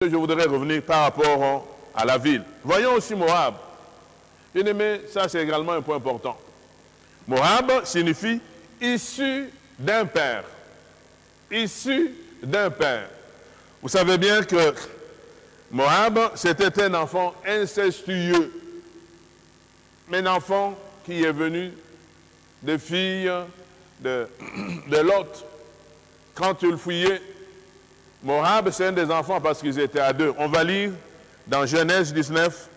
Je voudrais revenir par rapport à la ville. Voyons aussi Moab. Bien aimé, ça c'est également un point important. Moab signifie issu d'un père. Issu d'un père. Vous savez bien que Moab, c'était un enfant incestueux. Mais un enfant qui est venu de filles de Lot. Quand tu le fouillais, Moab, c'est un des enfants parce qu'ils étaient à deux. On va lire dans Genèse 19,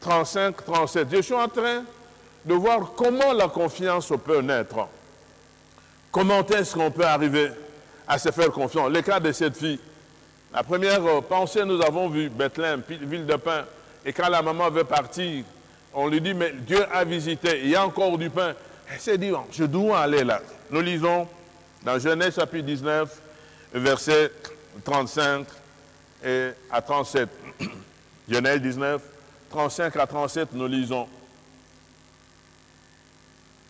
35, 37. Je suis en train de voir comment la confiance peut naître. Comment est-ce qu'on peut arriver à se faire confiance? Le cas de cette fille. La première pensée, nous avons vu Bethléem, ville de pain. Et quand la maman veut partir, on lui dit, mais Dieu a visité, il y a encore du pain. Elle s'est dit, je dois aller là. Nous lisons dans Genèse chapitre 19, verset 35 et à 37. Genèse 19, 35 à 37, nous lisons.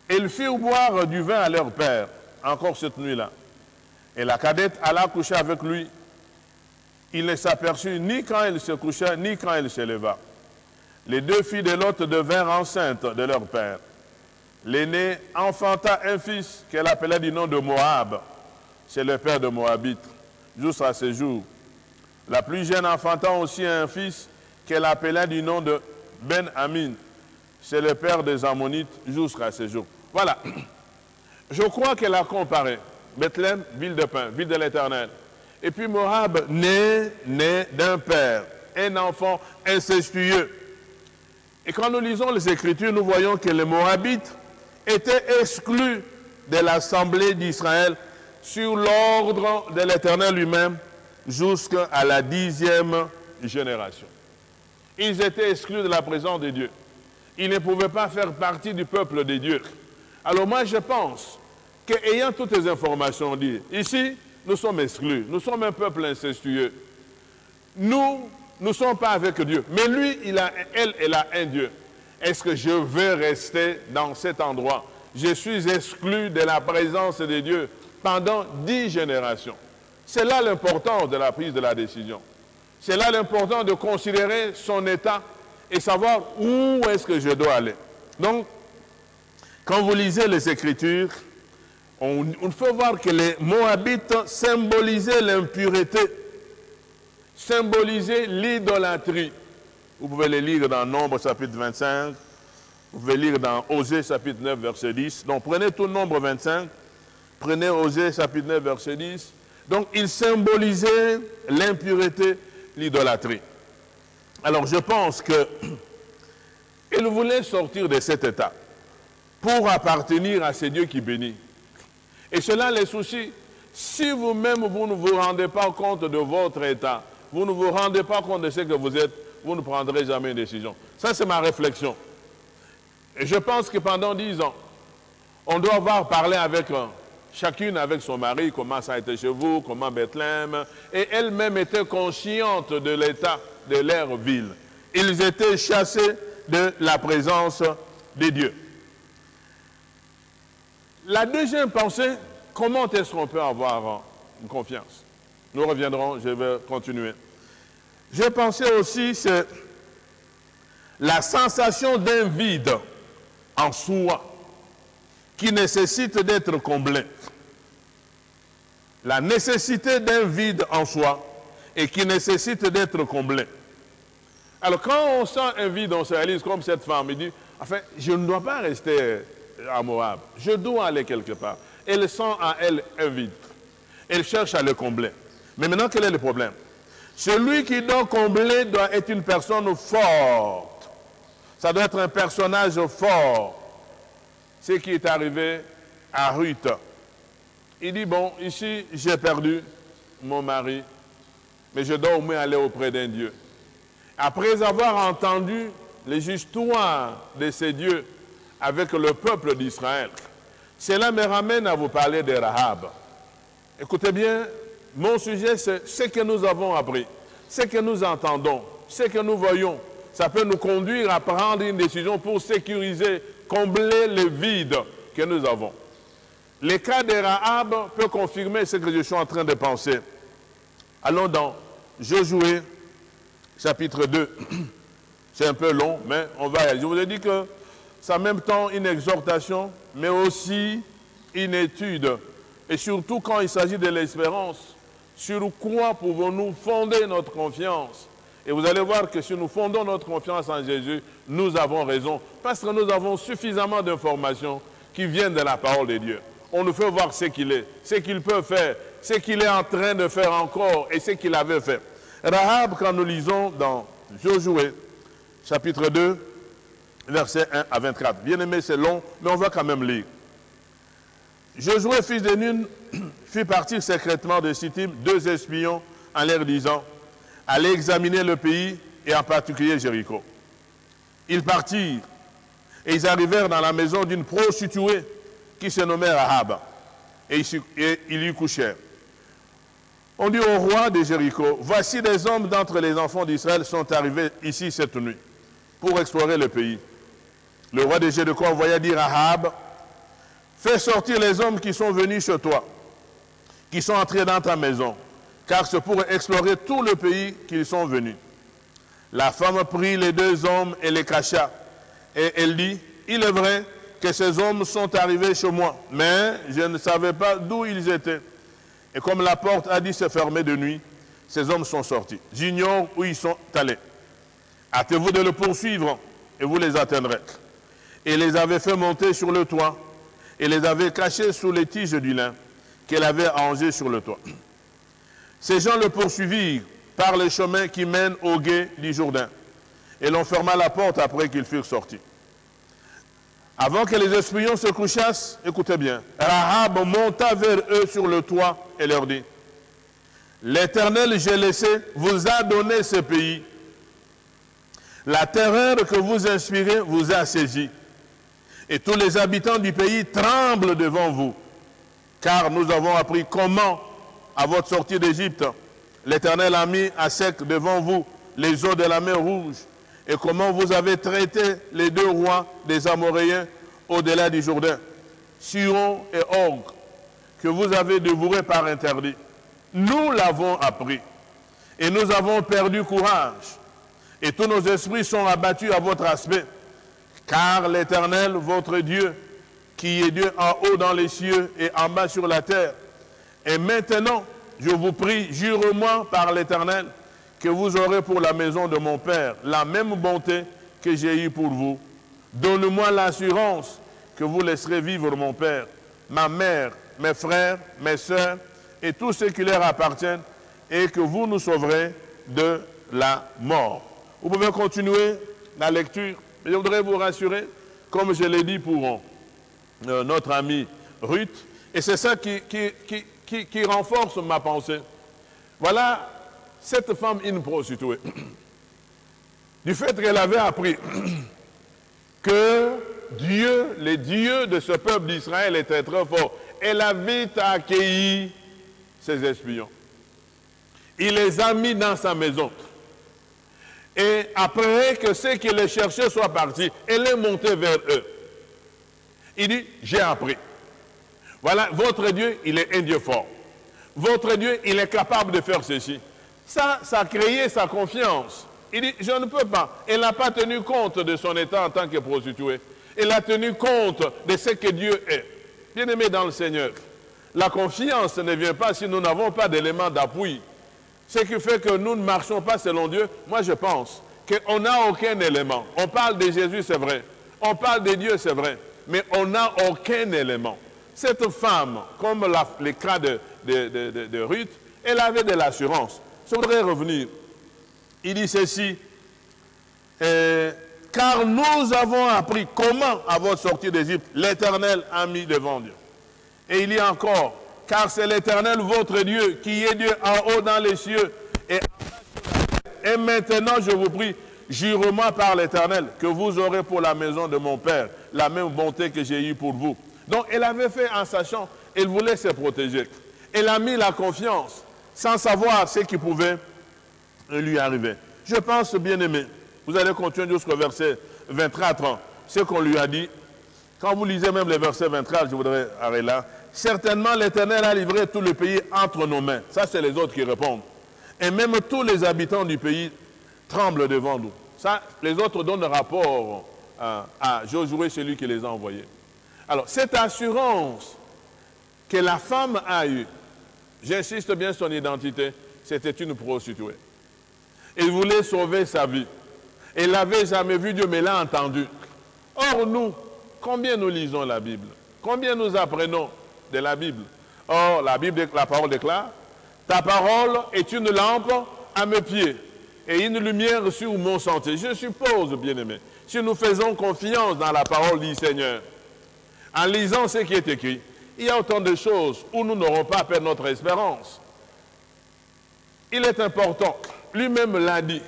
Ils firent boire du vin à leur père, encore cette nuit-là. Et la cadette alla coucher avec lui. Il ne s'aperçut ni quand il se coucha, ni quand il se leva. Les deux filles de Lot devinrent enceintes de leur père. L'aînée enfanta un fils qu'elle appelait du nom de Moab. C'est le père de Moabite, jusqu'à ce jour. La plus jeune enfanta aussi un fils qu'elle appelait du nom de Ben-Amin. C'est le père des Ammonites, jusqu'à ce jour. Voilà. Je crois qu'elle a comparé Bethléem, ville de pain, ville de l'Éternel. Et puis Moab, né d'un père, un enfant incestueux. Et quand nous lisons les Écritures, nous voyons que les Moabites étaient exclus de l'assemblée d'Israël sur l'ordre de l'Éternel lui-même jusqu'à la 10e génération. Ils étaient exclus de la présence de Dieu. Ils ne pouvaient pas faire partie du peuple de Dieu. Alors moi je pense qu'ayant toutes les informations dit, ici, nous sommes exclus, nous sommes un peuple incestueux. Nous ne sommes pas avec Dieu, mais lui, elle a un Dieu. Est-ce que je veux rester dans cet endroit? Je suis exclu de la présence de Dieu pendant 10 générations. C'est là l'importance de la prise de la décision. C'est là l'importance de considérer son état et savoir où est-ce que je dois aller. Donc, quand vous lisez les Écritures, on peut voir que les Moabites symbolisaient l'impureté, symbolisaient l'idolâtrie. Vous pouvez les lire dans Nombre chapitre 25, vous pouvez lire dans Osée chapitre 9 verset 10. Donc prenez tout Nombre 25, prenez Osée chapitre 9 verset 10. Donc ils symbolisaient l'impureté, l'idolâtrie. Alors je pense qu'ils voulaient sortir de cet état pour appartenir à ces dieux qui bénissent. Et cela les soucie. Si vous-même, vous ne vous rendez pas compte de votre état, vous ne vous rendez pas compte de ce que vous êtes, vous ne prendrez jamais une décision. Ça, c'est ma réflexion. Et je pense que pendant 10 ans, on doit avoir parlé avec chacune avec son mari, comment ça a été chez vous, comment Bethléem. Et elle-même était consciente de l'état de leur ville. Ils étaient chassés de la présence de Dieu. La deuxième pensée, comment est-ce qu'on peut avoir une confiance? Nous reviendrons, je vais continuer. J'ai pensé aussi, c'est la sensation d'un vide en soi qui nécessite d'être comblé. La nécessité d'un vide en soi et qui nécessite d'être comblé. Alors quand on sent un vide, on se réalise comme cette femme, il dit, enfin, je ne dois pas rester à Moab, je dois aller quelque part. Elle sent à elle un vide. Elle cherche à le combler. Mais maintenant, quel est le problème? Celui qui doit combler doit être une personne forte. Ça doit être un personnage fort. Ce qui est arrivé à Ruth. Il dit, bon, ici, j'ai perdu mon mari, mais je dois au moins aller auprès d'un Dieu. Après avoir entendu les histoires de ces dieux avec le peuple d'Israël, cela me ramène à vous parler de Rahab. Écoutez bien, mon sujet, c'est ce que nous avons appris, ce que nous entendons, ce que nous voyons. Ça peut nous conduire à prendre une décision pour sécuriser, combler le vide que nous avons. Le cas de Rahab peut confirmer ce que je suis en train de penser. Allons dans Josué, chapitre 2. C'est un peu long, mais on va y aller. Je vous ai dit que c'est en même temps une exhortation, mais aussi une étude. Et surtout quand il s'agit de l'espérance, sur quoi pouvons-nous fonder notre confiance? Et vous allez voir que si nous fondons notre confiance en Jésus, nous avons raison, parce que nous avons suffisamment d'informations qui viennent de la parole de Dieu. On nous fait voir ce qu'il est, ce qu'il peut faire, ce qu'il est en train de faire encore et ce qu'il avait fait. Rahab, quand nous lisons dans Josué, chapitre 2, versets 1 à 24. Bien aimé, c'est long, mais on va quand même lire. Josué, fils de Nun, fit partir secrètement de Sittim 2 espions en leur disant: allez examiner le pays et en particulier Jéricho. Ils partirent et ils arrivèrent dans la maison d'une prostituée qui se nommait Rahab et ils y couchèrent. On dit au roi de Jéricho: voici des hommes d'entre les enfants d'Israël sont arrivés ici cette nuit pour explorer le pays. Le roi de Jéricho envoya dire à Rahab: fais sortir les hommes qui sont venus chez toi, qui sont entrés dans ta maison, car c'est pour explorer tout le pays qu'ils sont venus. La femme prit les 2 hommes et les cacha, et elle dit: il est vrai que ces hommes sont arrivés chez moi, mais je ne savais pas d'où ils étaient. Et comme la porte a dû se fermer de nuit, ces hommes sont sortis. J'ignore où ils sont allés. Hâtez-vous de le poursuivre, et vous les atteindrez. Et les avait fait monter sur le toit, et les avait cachés sous les tiges du lin qu'elle avait arrangées sur le toit. Ces gens le poursuivirent par le chemin qui mène au gué du Jourdain, et l'on ferma la porte après qu'ils furent sortis. Avant que les espions se couchassent, écoutez bien, Rahab monta vers eux sur le toit et leur dit: l'Éternel, j'ai laissé, vous a donné ce pays. La terreur que vous inspirez vous a saisi. Et tous les habitants du pays tremblent devant vous. Car nous avons appris comment, à votre sortie d'Égypte, l'Éternel a mis à sec devant vous les eaux de la mer Rouge, et comment vous avez traité les 2 rois des Amoréens au-delà du Jourdain, Sihon et Og, que vous avez dévorés par interdit. Nous l'avons appris, et nous avons perdu courage, et tous nos esprits sont abattus à votre aspect, car l'Éternel, votre Dieu, qui est Dieu en haut dans les cieux et en bas sur la terre, et maintenant, je vous prie, jure-moi par l'Éternel, que vous aurez pour la maison de mon Père la même bonté que j'ai eue pour vous. Donne-moi l'assurance que vous laisserez vivre mon Père, ma mère, mes frères, mes sœurs et tous ceux qui leur appartiennent, et que vous nous sauverez de la mort. Vous pouvez continuer la lecture, mais je voudrais vous rassurer, comme je l'ai dit pour notre amie Ruth, et c'est ça qui renforce ma pensée. Voilà cette femme, une prostituée, du fait qu'elle avait appris que Dieu, les dieux de ce peuple d'Israël étaient très forts, elle a vite accueilli ses espions. Il les a mis dans sa maison. Et après que ceux qui les cherchaient soient partis, elle est montée vers eux. Il dit: j'ai appris. Voilà, votre Dieu, il est un Dieu fort. Votre Dieu, il est capable de faire ceci. Ça a créé sa confiance. Il dit: je ne peux pas. Elle n'a pas tenu compte de son état en tant que prostituée. Elle a tenu compte de ce que Dieu est. Bien-aimé dans le Seigneur, la confiance ne vient pas si nous n'avons pas d'éléments d'appui. Ce qui fait que nous ne marchons pas selon Dieu, moi je pense qu'on n'a aucun élément. On parle de Jésus, c'est vrai. On parle de Dieu, c'est vrai. Mais on n'a aucun élément. Cette femme, comme le cas de Ruth, elle avait de l'assurance. Je voudrais revenir. Il dit ceci: car nous avons appris comment, à votre sortie d'Égypte, l'Éternel a mis devant Dieu. Et il dit encore: car c'est l'Éternel, votre Dieu, qui est Dieu en haut dans les cieux et en bas sur la terre. Et maintenant, je vous prie, jure-moi par l'Éternel, que vous aurez pour la maison de mon Père la même bonté que j'ai eue pour vous. Donc, elle avait fait en sachant, elle voulait se protéger. Elle a mis la confiance, sans savoir ce qui pouvait lui arriver. Je pense, bien-aimé, vous allez continuer jusqu'au verset 24, ce qu'on lui a dit. Quand vous lisez même les versets 24, je voudrais arrêter là. Certainement, l'Éternel a livré tout le pays entre nos mains. Ça, c'est les autres qui répondent. Et même tous les habitants du pays tremblent devant nous. Ça, les autres donnent rapport à Josué, celui qui les a envoyés. Alors, cette assurance que la femme a eue, j'insiste bien sur son identité, c'était une prostituée. Il voulait sauver sa vie. Elle n'avait jamais vu Dieu, mais l'a entendu. Or, nous, combien nous lisons la Bible? Combien nous apprenons de la Bible? Or, la Bible, la parole déclare, ta parole est une lampe à mes pieds et une lumière sur mon sentier. Je suppose, bien-aimés, si nous faisons confiance dans la parole du Seigneur, en lisant ce qui est écrit, il y a autant de choses où nous n'aurons pas à perdre notre espérance. Il est important, lui-même l'a dit,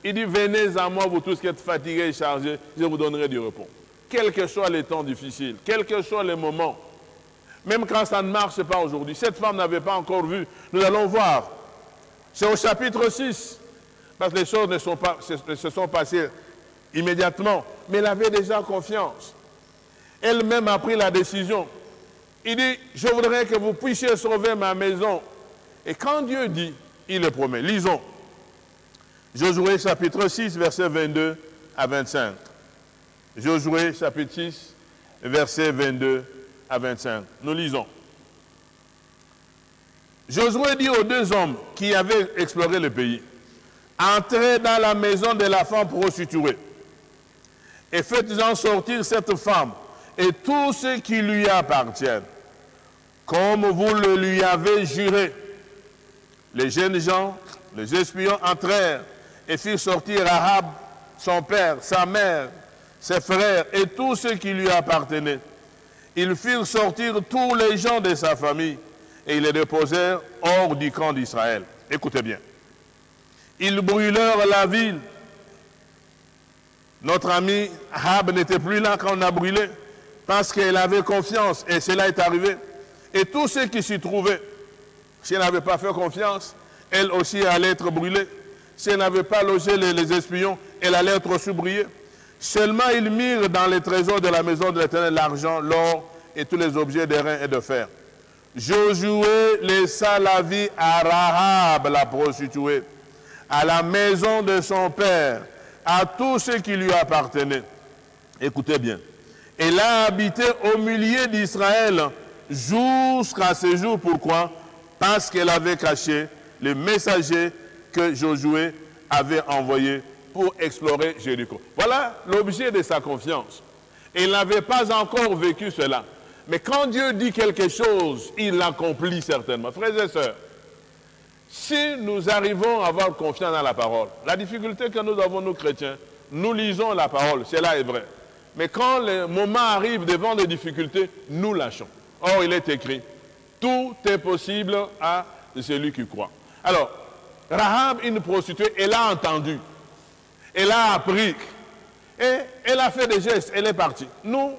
il dit, venez à moi, vous tous qui êtes fatigués et chargés, je vous donnerai du repos. Quels que soient les temps difficiles, quels que soient les moments, même quand ça ne marche pas aujourd'hui, cette femme n'avait pas encore vu, nous allons voir. C'est au chapitre 6, parce que les choses ne se sont passées immédiatement, mais elle avait déjà confiance. Elle-même a pris la décision. Il dit, je voudrais que vous puissiez sauver ma maison. Et quand Dieu dit, il le promet. Lisons. Josué chapitre 6, versets 22 à 25. Josué chapitre 6, versets 22 à 25. Nous lisons. Josué dit aux deux hommes qui avaient exploré le pays, entrez dans la maison de la femme prostituée et faites-en sortir cette femme et tout ce qui lui appartient, comme vous le lui avez juré. Les jeunes gens, les espions entrèrent et firent sortir Rahab, son père, sa mère, ses frères et tout ce qui lui appartenait. Ils firent sortir tous les gens de sa famille et ils les déposèrent hors du camp d'Israël. Écoutez bien. Ils brûlèrent la ville. Notre ami Rahab n'était plus là quand on a brûlé parce qu'elle avait confiance et cela est arrivé. Et tous ceux qui s'y trouvaient, si elle n'avait pas fait confiance, elle aussi allait être brûlée. Si elle n'avait pas logé les espions, elle allait être aussi brûlée. Seulement ils mirent dans les trésors de la maison de l'Éternel l'argent, l'or et tous les objets d'airain et de fer. Josué laissa la vie à Rahab, la prostituée, à la maison de son père, à tout ce qui lui appartenait. Écoutez bien. Elle a habité au milieu d'Israël jusqu'à ce jour. Pourquoi? Parce qu'elle avait caché les messagers que Josué avait envoyés pour explorer Jéricho. Voilà l'objet de sa confiance. Elle n'avait pas encore vécu cela. Mais quand Dieu dit quelque chose, il l'accomplit certainement. Frères et sœurs, si nous arrivons à avoir confiance dans la parole, la difficulté que nous avons, nous chrétiens, nous lisons la parole, cela est vrai. Mais quand le moment arrive devant des difficultés, nous lâchons. Or, il est écrit, tout est possible à celui qui croit. Alors, Rahab, une prostituée, elle a entendu, elle a appris, et elle a fait des gestes, elle est partie. Nous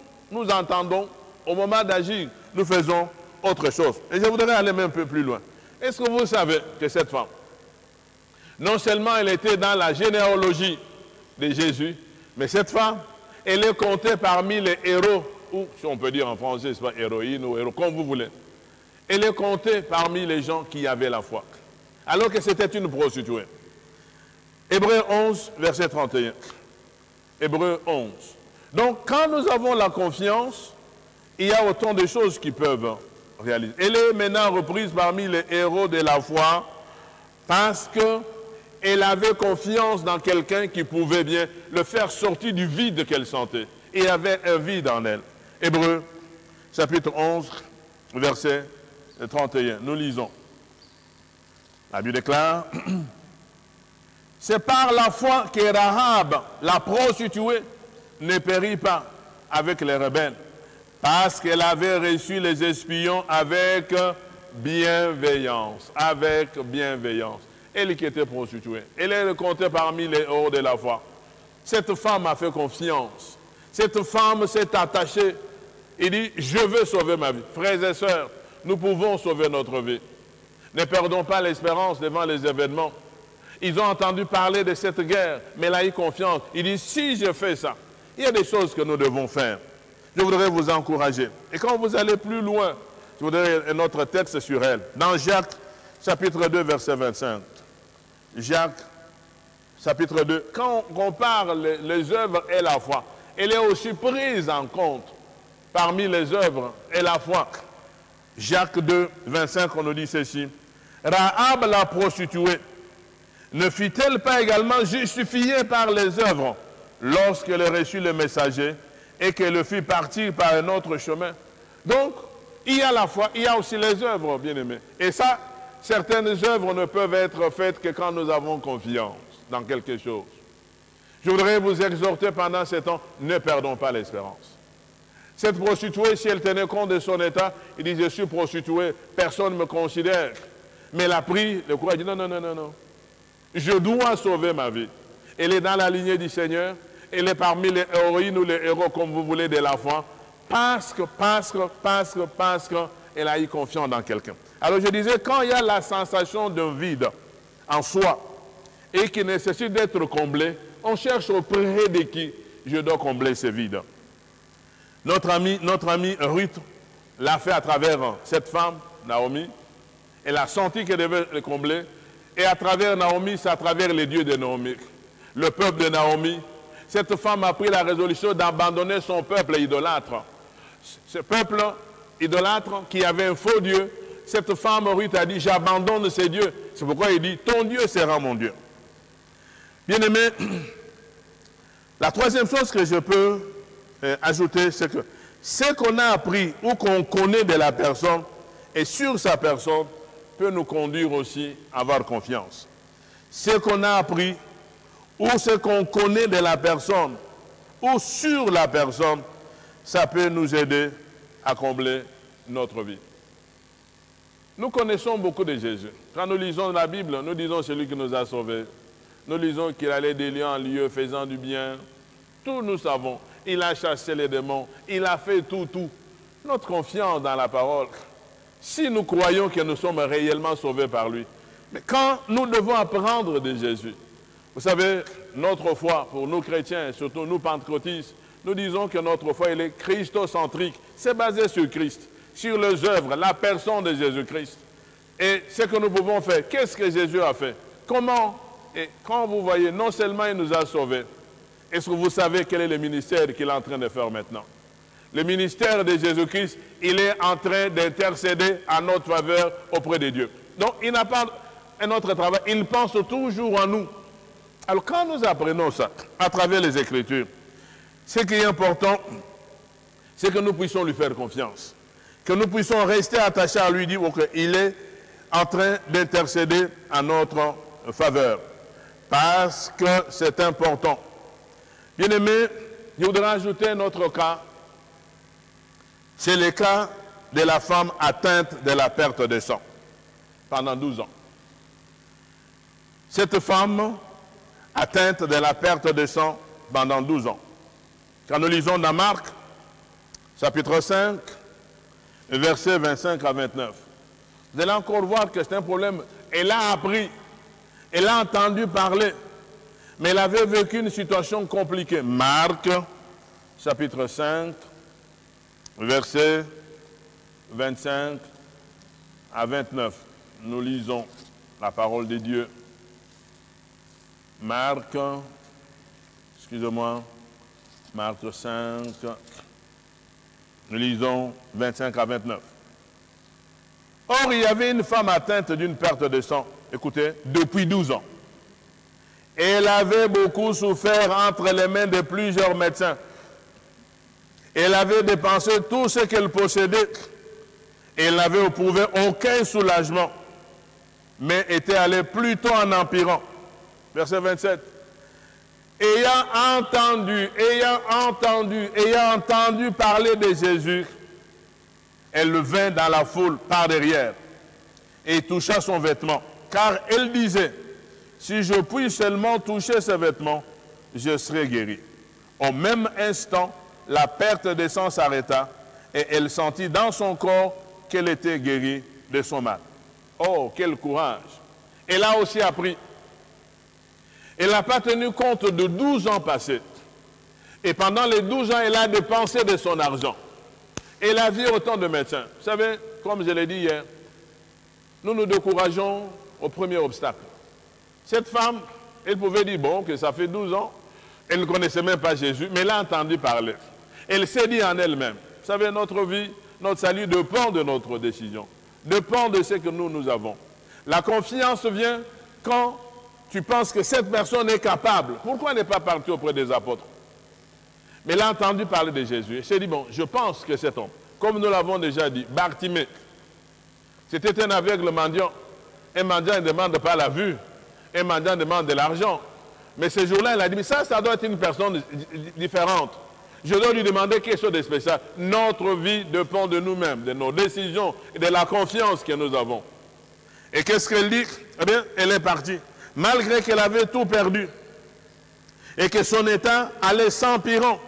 entendons, au moment d'agir, nous faisons autre chose. Et je voudrais aller même un peu plus loin. Est-ce que vous savez que cette femme, non seulement elle était dans la généalogie de Jésus, mais cette femme, elle est comptée parmi les héros, ou si on peut dire en français, c'est pas héroïne ou héros, comme vous voulez. Elle est comptée parmi les gens qui avaient la foi, alors que c'était une prostituée. Hébreux 11, verset 31. Hébreux 11. Donc, quand nous avons la confiance, il y a autant de choses qui peuvent réaliser. Elle est maintenant reprise parmi les héros de la foi parce qu'elle avait confiance dans quelqu'un qui pouvait bien le faire sortir du vide qu'elle sentait. Il y avait un vide en elle. Hébreux, chapitre 11, verset 31. Nous lisons. La Bible déclare, c'est par la foi que Rahab, la prostituée, ne périt pas avec les rebelles, parce qu'elle avait reçu les espions avec bienveillance. Avec bienveillance. Elle qui était prostituée. Elle est comptée parmi les héros de la foi. Cette femme a fait confiance. Cette femme s'est attachée. Il dit, je veux sauver ma vie. Frères et sœurs, nous pouvons sauver notre vie. Ne perdons pas l'espérance devant les événements. Ils ont entendu parler de cette guerre, mais elle a eu confiance. Il dit, si je fais ça, il y a des choses que nous devons faire. Je voudrais vous encourager. Et quand vous allez plus loin, je voudrais un autre texte sur elle. Dans Jacques, chapitre 2, verset 25. Jacques, chapitre 2, quand on compare les œuvres et la foi, elle est aussi prise en compte parmi les œuvres et la foi. Jacques 2, 25, on nous dit ceci. Rahab la prostituée, ne fut-elle pas également justifiée par les œuvres lorsqu'elle reçut le messager et qu'elle le fit partir par un autre chemin? Donc, il y a la foi, il y a aussi les œuvres, bien-aimés. Et ça, certaines œuvres ne peuvent être faites que quand nous avons confiance dans quelque chose. Je voudrais vous exhorter pendant ces temps, ne perdons pas l'espérance. Cette prostituée, si elle tenait compte de son état, il dit, je suis prostituée, personne ne me considère. Mais elle a pris le courage, elle dit, non, non, non, non, non. Je dois sauver ma vie. Elle est dans la lignée du Seigneur, elle est parmi les héroïnes ou les héros, comme vous voulez, de la foi, parce qu'elle a eu confiance dans quelqu'un. Alors je disais, quand il y a la sensation d'un vide en soi et qui nécessite d'être comblé, on cherche auprès de qui je dois combler ce vide. Notre amie Ruth l'a fait à travers cette femme, Naomi. Elle a senti qu'elle devait le combler. Et à travers Naomi, c'est à travers les dieux de Naomi. Le peuple de Naomi, cette femme a pris la résolution d'abandonner son peuple idolâtre. Ce peuple idolâtre qui avait un faux Dieu, cette femme Ruth a dit, j'abandonne ces dieux. C'est pourquoi il dit, ton Dieu sera mon Dieu. Bien-aimé, la troisième chose que je peux ajouter, c'est que ce qu'on a appris ou qu'on connaît de la personne et sur sa personne peut nous conduire aussi à avoir confiance. Ce qu'on a appris ou ce qu'on connaît de la personne ou sur la personne, ça peut nous aider à combler notre vie. Nous connaissons beaucoup de Jésus. Quand nous lisons la Bible, nous disons celui qui nous a sauvés. Nous lisons qu'il allait de lieu en lieu faisant du bien. Tout nous savons. Il a chassé les démons. Il a fait tout. Notre confiance dans la parole, si nous croyons que nous sommes réellement sauvés par lui. Mais quand nous devons apprendre de Jésus, vous savez, notre foi, pour nous chrétiens, et surtout nous pentecôtistes, nous disons que notre foi, elle est christocentrique. C'est basé sur Christ, sur les œuvres, la personne de Jésus-Christ. Et ce que nous pouvons faire, qu'est-ce que Jésus a fait? Comment? Et quand vous voyez, non seulement il nous a sauvés, est-ce que vous savez quel est le ministère qu'il est en train de faire maintenant? Le ministère de Jésus-Christ, il est en train d'intercéder en notre faveur auprès de Dieu. Donc, il n'a pas un autre travail, il pense toujours en nous. Alors, quand nous apprenons ça, à travers les Écritures, ce qui est important, c'est que nous puissions lui faire confiance. Que nous puissions rester attachés à lui, dire qu'il est en train d'intercéder en notre faveur. Parce que c'est important. Bien-aimés, je voudrais ajouter un autre cas. C'est le cas de la femme atteinte de la perte de sang pendant 12 ans. Cette femme atteinte de la perte de sang pendant 12 ans. Quand nous lisons dans Marc, chapitre 5, versets 25 à 29, vous allez encore voir que c'est un problème. Elle a appris, elle a entendu parler, mais elle avait vécu une situation compliquée. Marc, chapitre 5, versets 25 à 29. Nous lisons la parole de Dieu. Marc, excusez-moi, Marc 5, nous lisons 25 à 29. Or, il y avait une femme atteinte d'une perte de sang, écoutez, depuis 12 ans. Et elle avait beaucoup souffert entre les mains de plusieurs médecins. Elle avait dépensé tout ce qu'elle possédait. Elle n'avait éprouvé aucun soulagement, mais était allée plutôt en empirant. Verset 27. Ayant entendu parler de Jésus, elle vint dans la foule par derrière et toucha son vêtement. Car elle disait, si je puis seulement toucher ses vêtements, je serai guéri. Au même instant, la perte de sang s'arrêta et elle sentit dans son corps qu'elle était guérie de son mal. Oh, quel courage! Elle a aussi appris. Elle n'a pas tenu compte de 12 ans passés. Et pendant les 12 ans, elle a dépensé de son argent. Elle a vu autant de médecins. Vous savez, comme je l'ai dit hier, nous nous décourageons au premier obstacle. Cette femme, Elle pouvait dire, bon, que ça fait 12 ans. Elle ne connaissait même pas Jésus, mais elle a entendu parler. Elle s'est dit en elle-même, vous savez, notre vie, notre salut dépend de notre décision, dépend de ce que nous avons. La confiance vient quand tu penses que cette personne est capable. Pourquoi elle n'est pas partie auprès des apôtres? Mais elle a entendu parler de Jésus. Elle s'est dit, bon, je pense que cet homme, comme nous l'avons déjà dit, Bartimée, c'était un aveugle mendiant. Un mendiant ne demande pas la vue, un mendiant demande de l'argent. Mais ce jour-là, il a dit, mais ça doit être une personne différente. Je dois lui demander quelque chose de spécial. Notre vie dépend de nous-mêmes, de nos décisions et de la confiance que nous avons. Et qu'est-ce qu'elle dit? Eh bien, elle est partie. Malgré qu'elle avait tout perdu et que son état allait s'empirant.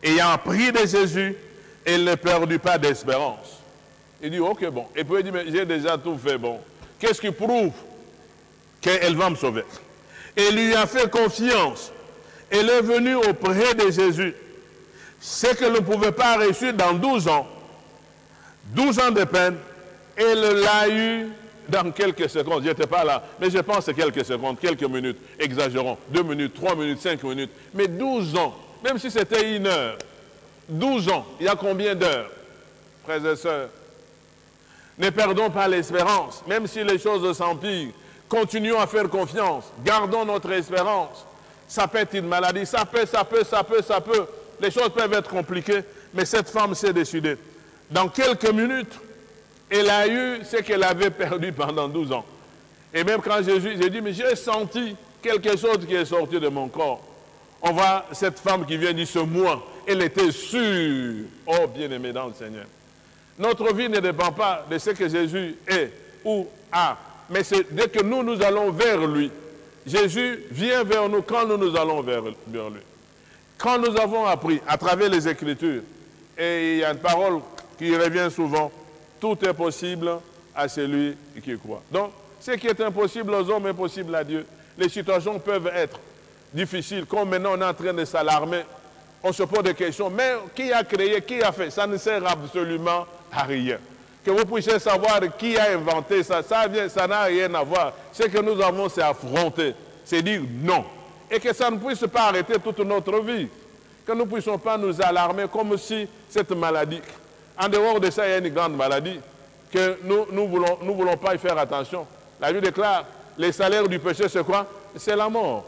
Ayant pris de Jésus, elle ne perdit pas d'espérance. Il dit, ok, bon. Et puis il dit, mais j'ai déjà tout fait, bon. Qu'est-ce qui prouve qu'elle va me sauver? Elle lui a fait confiance. Elle est venue auprès de Jésus. Ce qu'elle ne pouvait pas réussir dans 12 ans, 12 ans de peine, elle l'a eu dans quelques secondes. Je n'étais pas là, mais je pense que quelques secondes, quelques minutes, exagérons, 2 minutes, 3 minutes, 5 minutes, mais 12 ans, même si c'était 1 heure, 12 ans, il y a combien d'heures, frères et sœurs? Ne perdons pas l'espérance, même si les choses s'empirent, continuons à faire confiance, gardons notre espérance. Ça peut être une maladie, ça peut. Les choses peuvent être compliquées, mais cette femme s'est décidée. Dans quelques minutes, elle a eu ce qu'elle avait perdu pendant 12 ans. Et même quand Jésus, j'ai dit, mais j'ai senti quelque chose qui est sorti de mon corps. On voit cette femme qui vient dire ce moi, elle était sûre. Oh, bien-aimé dans le Seigneur. Notre vie ne dépend pas de ce que Jésus est ou a, mais c'est dès que nous allons vers lui. Jésus vient vers nous quand nous allons vers lui. Quand nous avons appris à travers les Écritures, et il y a une parole qui revient souvent, tout est possible à celui qui croit. Donc, ce qui est impossible aux hommes est possible à Dieu. Les situations peuvent être difficiles, comme maintenant on est en train de s'alarmer. On se pose des questions, mais qui a créé, qui a fait? Ça ne sert absolument à rien. Que vous puissiez savoir qui a inventé ça, ça n'a rien à voir. Ce que nous avons, c'est affronter, c'est dire non. Et que ça ne puisse pas arrêter toute notre vie. Que nous ne puissions pas nous alarmer comme si cette maladie, en dehors de ça, il y a une grande maladie, que nous voulons pas y faire attention. La Bible déclare, les salaires du péché, c'est quoi? C'est la mort.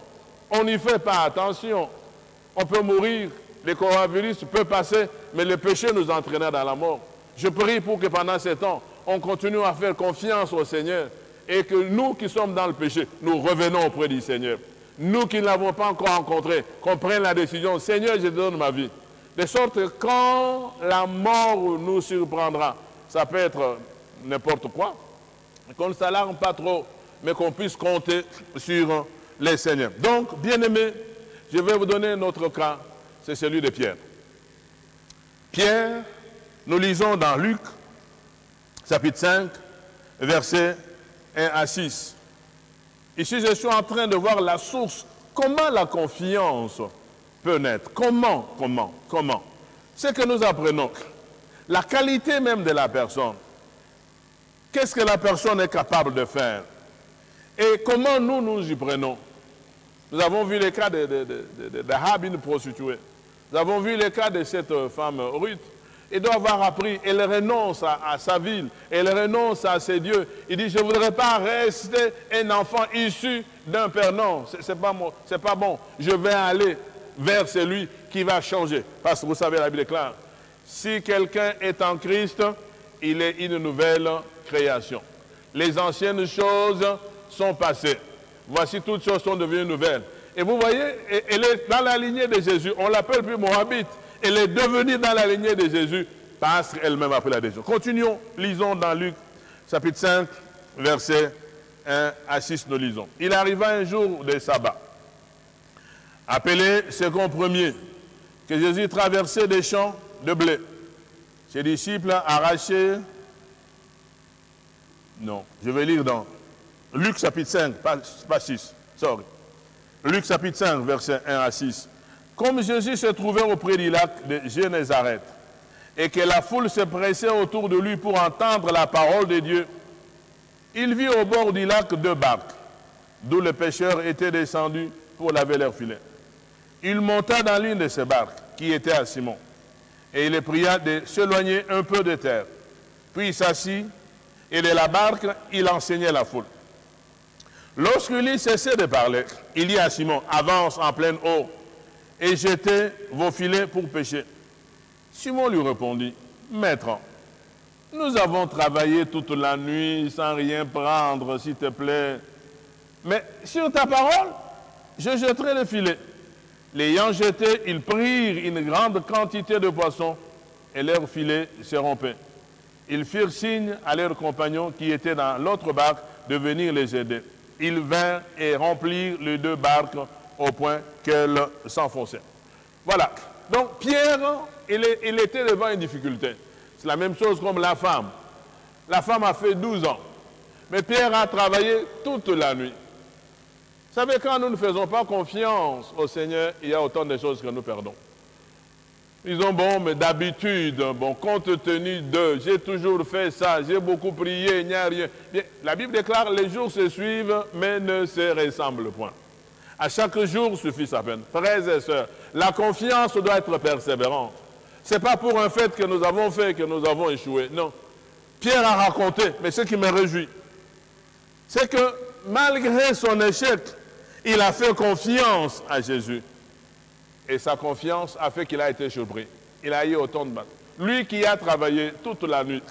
On n'y fait pas attention. On peut mourir, le coronavirus peut passer, mais le péché nous entraînera dans la mort. Je prie pour que pendant ces temps, on continue à faire confiance au Seigneur et que nous qui sommes dans le péché, nous revenons auprès du Seigneur. Nous qui ne l'avons pas encore rencontré, qu'on prenne la décision, Seigneur, je te donne ma vie. De sorte que quand la mort nous surprendra, ça peut être n'importe quoi, qu'on ne s'alarme pas trop, mais qu'on puisse compter sur les Seigneurs. Donc, bien-aimés, je vais vous donner notre cas, c'est celui de Pierre. Pierre, nous lisons dans Luc, chapitre 5, versets 1 à 6. Ici, je suis en train de voir la source. Comment la confiance peut naître? Comment? C'est que nous apprenons la qualité même de la personne. Qu'est-ce que la personne est capable de faire? Et comment nous y prenons? Nous avons vu le cas de Rahab, une prostituée. Nous avons vu le cas de cette femme Ruth. Elle doit avoir appris, elle renonce à sa ville, elle renonce à ses dieux. Il dit, je ne voudrais pas rester un enfant issu d'un père. Non, c'est pas bon. Je vais aller vers celui qui va changer. Parce que vous savez, la Bible est claire. Si quelqu'un est en Christ, il est une nouvelle création. Les anciennes choses sont passées. Voici, toutes choses sont devenues nouvelles. Et vous voyez, elle est dans la lignée de Jésus. On ne l'appelle plus Moabite. Elle est devenue dans la lignée de Jésus parce qu'elle-même a pris la décision. Continuons, lisons dans Luc, chapitre 5, versets 1 à 6, nous lisons. Il arriva un jour de sabbat, appelé second premier, que Jésus traversait des champs de blé. Ses disciples arrachaient... Non, je vais lire dans Luc chapitre 5, pas 6, sorry. Luc chapitre 5, versets 1 à 6. Comme Jésus se trouvait auprès du lac de Génézareth et que la foule se pressait autour de lui pour entendre la parole de Dieu, il vit au bord du lac 2 barques, d'où les pêcheurs étaient descendus pour laver leurs filets. Il monta dans l'une de ces barques qui était à Simon, et il les pria de s'éloigner un peu de terre. Puis il s'assit, et de la barque, il enseignait la foule. Lorsqu'il eut cessé de parler, il dit à Simon, avance en pleine eau, et jetez vos filets pour pêcher. Simon lui répondit, maître, nous avons travaillé toute la nuit sans rien prendre, s'il te plaît. Mais sur ta parole, je jetterai le filet. L'ayant jeté, ils prirent une grande quantité de poissons et leur filet se rompait. Ils firent signe à leurs compagnons qui étaient dans l'autre barque de venir les aider. Ils vinrent et remplirent les deux barques au point qu'elles s'enfonçaient. Voilà. Donc Pierre, il était devant une difficulté. C'est la même chose comme la femme. La femme a fait 12 ans. Mais Pierre a travaillé toute la nuit. Vous savez, quand nous ne faisons pas confiance au Seigneur, il y a autant de choses que nous perdons. Disons, bon, mais d'habitude, bon, compte tenu de, j'ai toujours fait ça, j'ai beaucoup prié, il n'y a rien. Bien, la Bible déclare, les jours se suivent, mais ne se ressemblent point. À chaque jour suffit sa peine. Frères et sœurs, la confiance doit être persévérante. Ce n'est pas pour un fait que nous avons fait que nous avons échoué. Non. Pierre a raconté, mais ce qui me réjouit, c'est que malgré son échec, il a fait confiance à Jésus. Et sa confiance a fait qu'il a été surpris. Il a eu autant de mal. Lui qui a travaillé toute la nuit.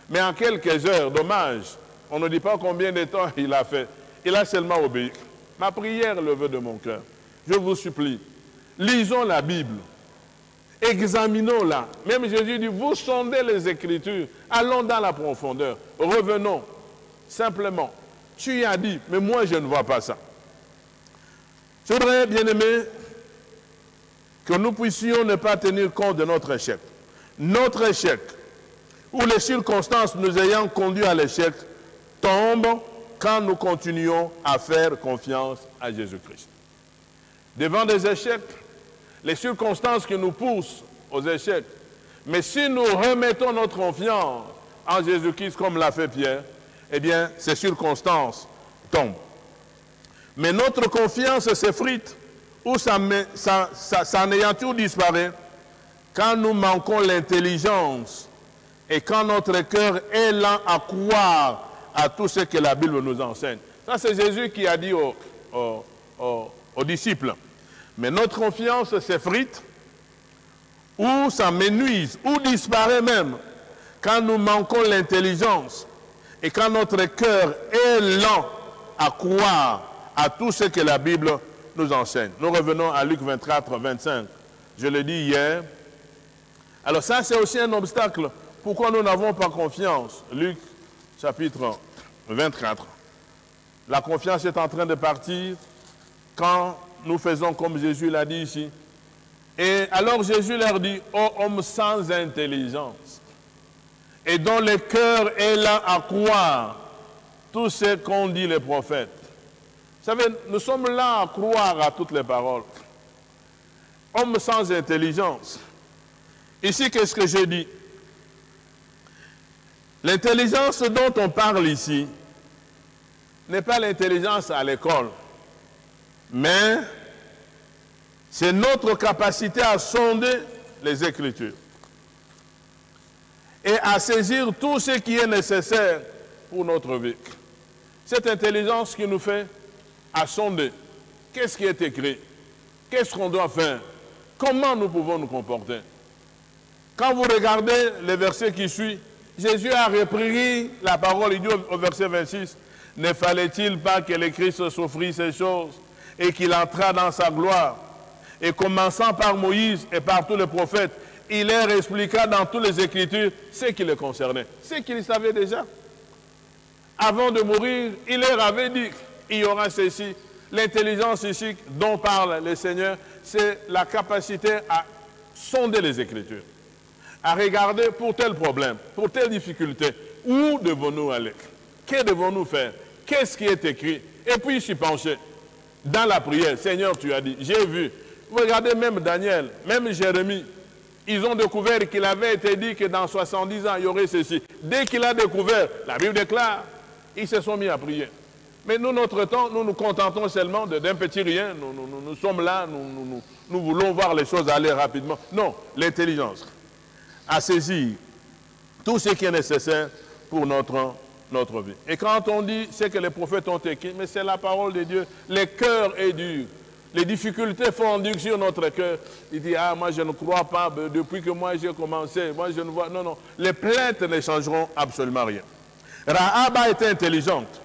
Mais en quelques heures, dommage, on ne dit pas combien de temps il a fait. Il a seulement obéi. Ma prière le veut de mon cœur. Je vous supplie, lisons la Bible. Examinons-la. Même Jésus dit, vous sondez les Écritures. Allons dans la profondeur. Revenons. Simplement. Tu as dit, mais moi je ne vois pas ça. Je voudrais, bien aimé, que nous puissions ne pas tenir compte de notre échec. Notre échec, ou les circonstances nous ayant conduits à l'échec, tombent quand nous continuons à faire confiance à Jésus-Christ. Devant des échecs, les circonstances qui nous poussent aux échecs, mais si nous remettons notre confiance en Jésus-Christ comme l'a fait Pierre, eh bien, ces circonstances tombent. Mais notre confiance s'effrite ou sa néanture disparaît quand nous manquons l'intelligence et quand notre cœur est lent à croire à tout ce que la Bible nous enseigne. Ça, c'est Jésus qui a dit aux disciples. Mais notre confiance s'effrite ou s'amenuise ou disparaît même quand nous manquons l'intelligence et quand notre cœur est lent à croire à tout ce que la Bible nous enseigne. Nous revenons à Luc 24, 25. Je l'ai dit hier. Alors ça, c'est aussi un obstacle. Pourquoi nous n'avons pas confiance? Luc, chapitre 24. La confiance est en train de partir quand nous faisons comme Jésus l'a dit ici. Et alors Jésus leur dit, ô homme sans intelligence, et dont le cœur est là à croire tout ce qu'ont dit les prophètes. Vous savez, nous sommes là à croire à toutes les paroles. Homme sans intelligence. Ici, qu'est-ce que j'ai dit? L'intelligence dont on parle ici n'est pas l'intelligence à l'école, mais c'est notre capacité à sonder les Écritures et à saisir tout ce qui est nécessaire pour notre vie. Cette intelligence qui nous fait à sonder qu'est-ce qui est écrit, qu'est-ce qu'on doit faire, comment nous pouvons nous comporter. Quand vous regardez le verset qui suit, Jésus a repris la parole, il dit au verset 26, « Ne fallait-il pas que le Christ souffrit ces choses et qu'il entra dans sa gloire ?» Et commençant par Moïse et par tous les prophètes, il leur expliqua dans toutes les Écritures ce qui les concernait, ce qu'ils savaient déjà. Avant de mourir, il leur avait dit, il y aura ceci. L'intelligence ici dont parle le Seigneur, c'est la capacité à sonder les Écritures, à regarder pour tel problème, pour telle difficulté, où devons-nous aller, que devons-nous faire, qu'est-ce qui est écrit, et puis s'y pencher. Dans la prière, Seigneur, tu as dit, j'ai vu. Vous regardez même Daniel, même Jérémie, ils ont découvert qu'il avait été dit que dans 70 ans, il y aurait ceci. Dès qu'il a découvert, la Bible déclare, ils se sont mis à prier. Mais nous, notre temps, nous nous contentons seulement d'un petit rien. Nous sommes là, nous voulons voir les choses aller rapidement. Non, l'intelligence a saisi tout ce qui est nécessaire pour notre vie. Et quand on dit ce que les prophètes ont écrit, mais c'est la parole de Dieu, le cœur est dur. Les difficultés font sur notre cœur. Il dit, ah, moi je ne crois pas, depuis que moi j'ai commencé, moi je ne vois... Non, non, les plaintes ne changeront absolument rien. Rahab a été intelligente.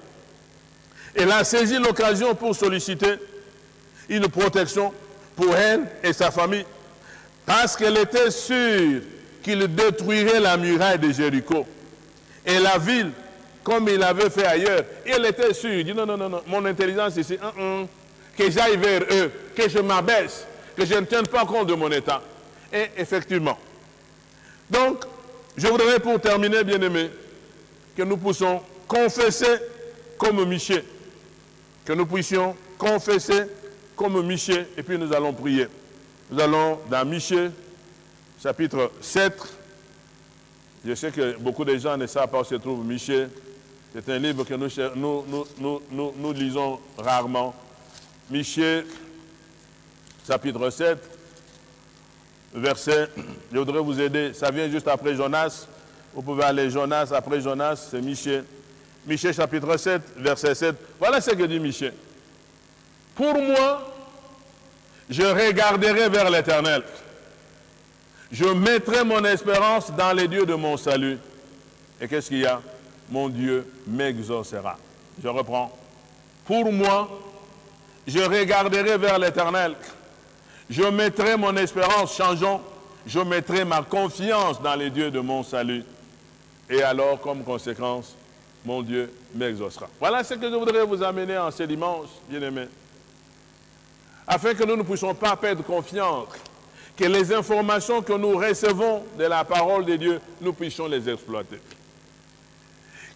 Elle a saisi l'occasion pour solliciter une protection pour elle et sa famille. Parce qu'elle était sûre qu'il détruirait la muraille de Jéricho et la ville comme il avait fait ailleurs. Et elle était sûre. Il dit, non, non, non, non, mon intelligence ici, que j'aille vers eux, que je m'abaisse, que je ne tienne pas compte de mon état. Et effectivement. Donc, je voudrais pour terminer, bien-aimés, que nous puissions confesser comme Michée. Que nous puissions confesser comme Michée, et puis nous allons prier. Nous allons dans Michée, chapitre 7. Je sais que beaucoup de gens ne savent pas où se trouve Michée. C'est un livre que nous lisons rarement. Michée, chapitre 7, verset, je voudrais vous aider, ça vient juste après Jonas. Vous pouvez aller Jonas, après Jonas, c'est Michée. Michée, chapitre 7, verset 7. Voilà ce que dit Michée. Pour moi, je regarderai vers l'Éternel. Je mettrai mon espérance dans les dieux de mon salut. Et qu'est-ce qu'il y a? Mon Dieu m'exaucera. Je reprends. Pour moi, je regarderai vers l'Éternel. Je mettrai mon espérance, changeons, je mettrai ma confiance dans les dieux de mon salut. Et alors, comme conséquence, mon Dieu m'exaucera. Voilà ce que je voudrais vous amener en ce dimanche, bien-aimés. Afin que nous ne puissions pas perdre confiance, que les informations que nous recevons de la parole de Dieu, nous puissions les exploiter.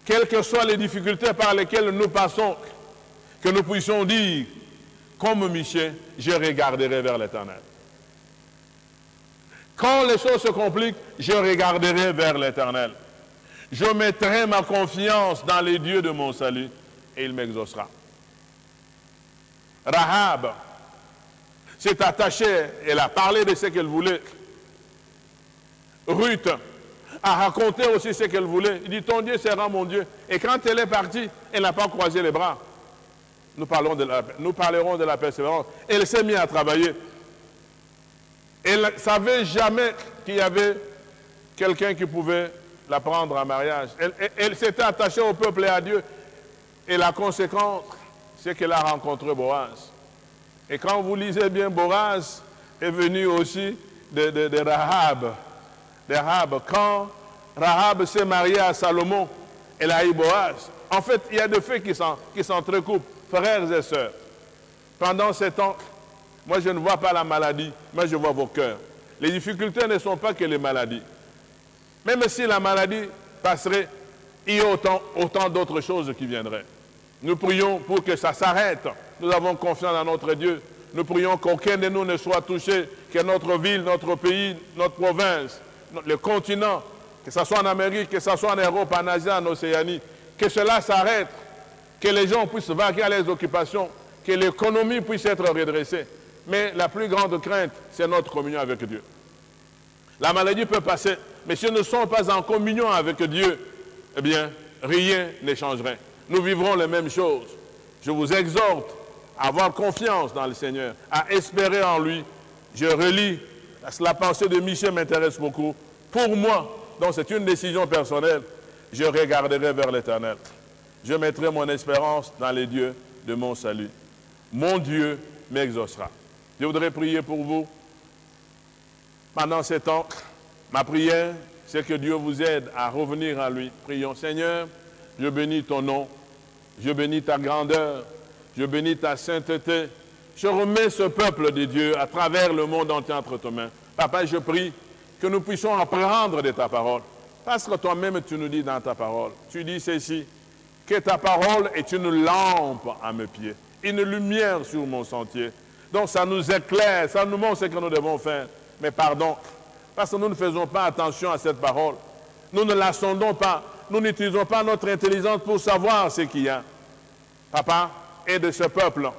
Quelles que soient les difficultés par lesquelles nous passons, que nous puissions dire, comme Michée, je regarderai vers l'Éternel. Quand les choses se compliquent, je regarderai vers l'Éternel. Je mettrai ma confiance dans les dieux de mon salut et il m'exaucera. Rahab s'est attachée, elle a parlé de ce qu'elle voulait. Ruth a raconté aussi ce qu'elle voulait. Il dit, ton Dieu sera mon Dieu. Et quand elle est partie, elle n'a pas croisé les bras. Nous parlerons de la persévérance. Elle s'est mise à travailler. Elle ne savait jamais qu'il y avait quelqu'un qui pouvait la prendre en mariage. Elle s'était attachée au peuple et à Dieu. Et la conséquence, c'est qu'elle a rencontré Boaz. Et quand vous lisez bien, Boaz est venu aussi de Rahab. Quand Rahab s'est mariée à Salomon, elle a eu Boaz. En fait, il y a des faits qui s'entrecoupent, frères et sœurs. Pendant ces temps, moi je ne vois pas la maladie, mais je vois vos cœurs. Les difficultés ne sont pas que les maladies. Même si la maladie passerait, il y a autant d'autres choses qui viendraient. Nous prions pour que ça s'arrête. Nous avons confiance en notre Dieu. Nous prions qu'aucun de nous ne soit touché, que notre ville, notre pays, notre province, le continent, que ce soit en Amérique, que ce soit en Europe, en Asie, en Océanie, que cela s'arrête, que les gens puissent vaquer à leurs occupations, que l'économie puisse être redressée. Mais la plus grande crainte, c'est notre communion avec Dieu. La maladie peut passer, mais si nous ne sommes pas en communion avec Dieu, eh bien, rien ne changerait. Nous vivrons les mêmes choses. Je vous exhorte à avoir confiance dans le Seigneur, à espérer en lui. Je relis, la pensée de Michée m'intéresse beaucoup. Pour moi, donc c'est une décision personnelle, je regarderai vers l'Éternel. Je mettrai mon espérance dans les dieux de mon salut. Mon Dieu m'exaucera. Je voudrais prier pour vous. Pendant ces temps, ma prière, c'est que Dieu vous aide à revenir à lui. Prions, Seigneur, je bénis ton nom, je bénis ta grandeur, je bénis ta sainteté. Je remets ce peuple de Dieu à travers le monde entier entre tes mains. Papa, je prie que nous puissions apprendre de ta parole. Parce que toi-même, tu nous dis dans ta parole, tu dis ceci, que ta parole est une lampe à mes pieds, une lumière sur mon sentier. Donc ça nous éclaire, ça nous montre ce que nous devons faire. Mais pardon, parce que nous ne faisons pas attention à cette parole. Nous ne la sondons pas, nous n'utilisons pas notre intelligence pour savoir ce qu'il y a. Papa, aide ce peuple,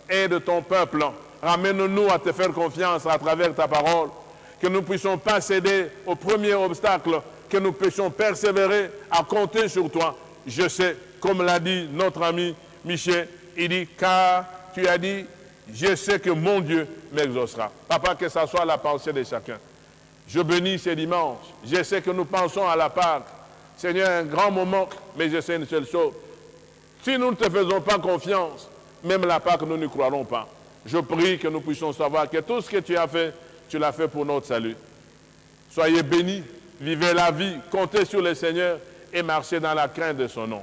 aide ton peuple. Ramène-nous à te faire confiance à travers ta parole. Que nous ne puissions pas céder au premier obstacle, que nous puissions persévérer à compter sur toi. Je sais, comme l'a dit notre ami Michel, il dit, car tu as dit, je sais que mon Dieu m'exaucera. Papa, que ça soit la pensée de chacun. Je bénis ces dimanches. Je sais que nous pensons à la Pâque. Seigneur, un grand moment, mais je sais une seule chose. Si nous ne te faisons pas confiance, même la Pâque, nous ne croirons pas. Je prie que nous puissions savoir que tout ce que tu as fait, tu l'as fait pour notre salut. Soyez bénis, vivez la vie, comptez sur le Seigneur et marchez dans la crainte de son nom.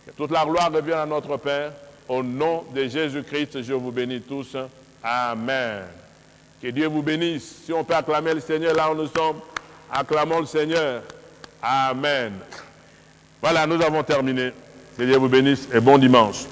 Que toute la gloire revienne à notre Père. Au nom de Jésus-Christ, je vous bénis tous. Amen. Que Dieu vous bénisse. Si on peut acclamer le Seigneur là où nous sommes, acclamons le Seigneur. Amen. Voilà, nous avons terminé. Que Dieu vous bénisse et bon dimanche.